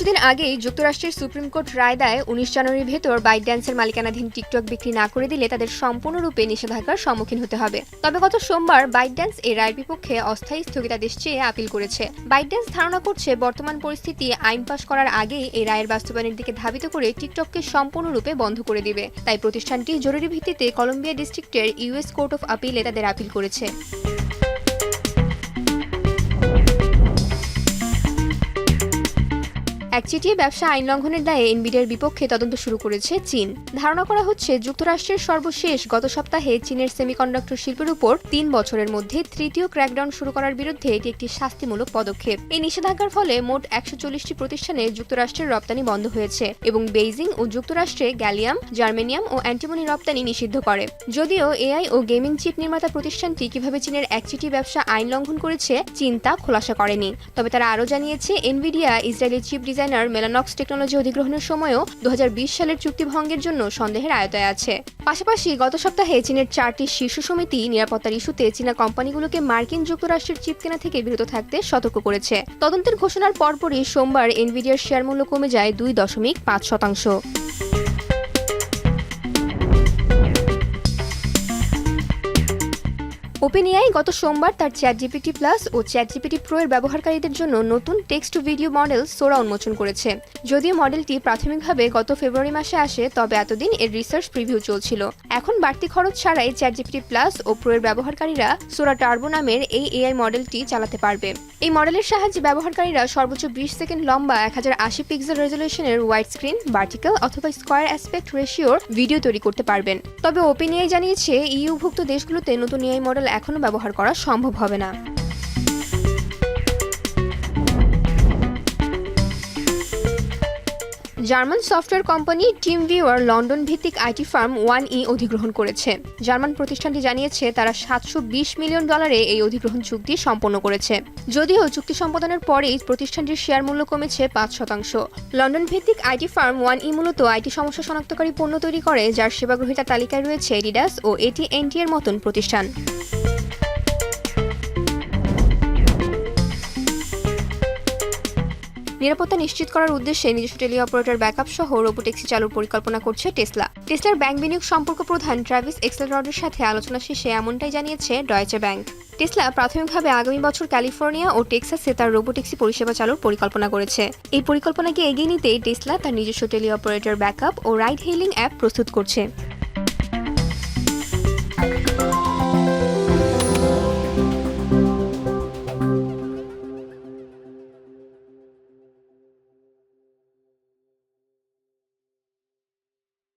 কিছুদিন আগেই যুক্তরাষ্ট্রের সুপ্রিম কোর্ট রায় দেয় ১৯ জানুয়ারির ভেতর বাইটড্যান্সের মালিকানাধীন টিকটক বিক্রি না করে দিলে তাদের সম্পূর্ণরূপে নিষেধাজ্ঞার সম্মুখীন হতে হবে। তবে গত সোমবার বাইটড্যান্স এই রায়ের বিপক্ষে অস্থায়ী স্থগিতাদেশ চেয়ে আপিল করেছে। বাইটড্যান্স ধারণা করছে বর্তমান পরিস্থিতি আইন পাশ করার আগেই এই রায়ের বাস্তবায়নের দিকে ধাবিত করে টিকটককে সম্পূর্ণরূপে বন্ধ করে দিবে। তাই প্রতিষ্ঠানটি জরুরি ভিত্তিতে কলম্বিয়া ডিস্ট্রিক্টের ইউএস কোর্ট অফ আপিলে তাদের আপিল করেছে। একচেটিয়া ব্যবসা আইন লঙ্ঘনের দায়ে এনভিডিয়ার বিপক্ষে তদন্ত শুরু করেছে চীন। ধারণা করা হচ্ছে যুক্তরাষ্ট্রের সর্বশেষ গত সপ্তাহে চীনের সেমিকন্ডাক্টর শিল্পের উপর ৩ বছরের মধ্যে তৃতীয় ক্র্যাকডাউন শুরু করার বিরুদ্ধে এটি একটি শাস্তিমূলক পদক্ষেপ। এই নিষেধাজ্ঞার ফলে মোট ১৪০টি প্রতিষ্ঠানে যুক্তরাষ্ট্রের রপ্তানি বন্ধ হয়েছে এবং বেইজিং ও যুক্তরাষ্ট্রে গ্যালিয়াম, জার্মেনিয়াম ও অ্যান্টিমনি রপ্তানি নিষিদ্ধ করে। যদিও এআই ও গেমিং চিপ নির্মাতা প্রতিষ্ঠানটি কিভাবে চীনের একচেটিয়া ব্যবসা আইন লঙ্ঘন করেছে চীন তা খোলাসা করেনি। তবে তারা আরও জানিয়েছে Nvidia Israeli chip designer Mellanox technology অধিগ্রহণের সময়ও ২০২০ সালের চুক্তি ভঙ্গের জন্য সন্দেহের আয়তায় আছে। পাশাপাশি গত সপ্তাহে চীনের ৪টি শীর্ষ সমিতি নিরাপত্তার ইস্যুতে চীনা কোম্পানিগুলোকে মার্কিন যুক্তরাষ্ট্রের চিপ কেনা থেকে বিরত থাকতে সতর্ক করেছে। তদন্তের ঘোষণার পরপরই সোমবার এনভিডিয়ার শেয়ার মূল্য কমে যায় ২.৫%। ওপেনএআই গত সোমবার তার চ্যাটজিপিটি প্লাস ও চ্যাটজিপিটি প্রো এর ব্যবহারকারীদের জন্য নতুন টেক্সট টু ভিডিও মডেল সোরা উন্মোচন করেছে। যদিও মডেলটি প্রাথমিকভাবে গত ফেব্রুয়ারি মাসে আসে, তবে এতদিন এর রিসার্চ প্রিভিউ চলছিল। এখন বাড়তি খরচ ছাড়াই চ্যাটজিপিটি প্লাস ও প্রো এর ব্যবহারকারীরা সোরা টার্বো নামের এই এআই মডেলটি চালাতে পারবে। এই মডেলের সাহায্যে ব্যবহারকারীরা সর্বোচ্চ ২০ সেকেন্ড লম্বা ১০৮০ পিক্সেল রেজলিউশনের ওয়াইড স্ক্রিন, ভার্টিক্যাল অথবা স্কয়ার অ্যাসপেক্ট রেশিওর ভিডিও তৈরি করতে পারবেন। তবে ওপেনএআই জানিয়েছে ইউভুক্ত দেশগুলোতে নতুন এআই মডেল এখনও ব্যবহার করা সম্ভব হবে না। German software company TeamViewer London ভিত্তিক আইটি ফার্ম 1E অধিগ্রহণ করেছে। জার্মান প্রতিষ্ঠানটি জানিয়েছে তারা $৭২০ মিলিয়ন এই অধিগ্রহণ চুক্তি সম্পন্ন করেছে। যদিও চুক্তি সম্পাদনের পরেই প্রতিষ্ঠানটির শেয়ার মূল্য কমেছে ৫%। লন্ডন ভিত্তিক আইটি ফার্ম 1E মূলত আইটি সমস্যা শনাক্তকারী পণ্য তৈরি করে, যার সেবাগ্রহীতার তালিকায় রয়েছে এডিডাস ও AT&T এর মতন প্রতিষ্ঠান। নিরাপত্তা নিশ্চিত করার উদ্দেশ্যে নিজস্ব টেলি অপারেটর ব্যাকআপ সহ রোবোট্যাক্সি চালুর পরিকল্পনা করছে টেসলা। টেসলার ব্যাংক বিনিয়োগ সম্পর্ক প্রধান ট্রাভিস এক্সেলরডের সাথে আলোচনা শেষে এমনটাই জানিয়েছে ডয়েচে ব্যাংক। টেসলা প্রাথমিকভাবে আগামী বছর ক্যালিফোর্নিয়া ও টেক্সাসে তার রোবোট্যাক্সি পরিষেবা চালুর পরিকল্পনা করেছে। এই পরিকল্পনাকে এগিয়ে নিতে টেসলা তার নিজস্ব টেলি অপারেটর ব্যাকআপ ও রাইড হেইলিং অ্যাপ প্রস্তুত করছে।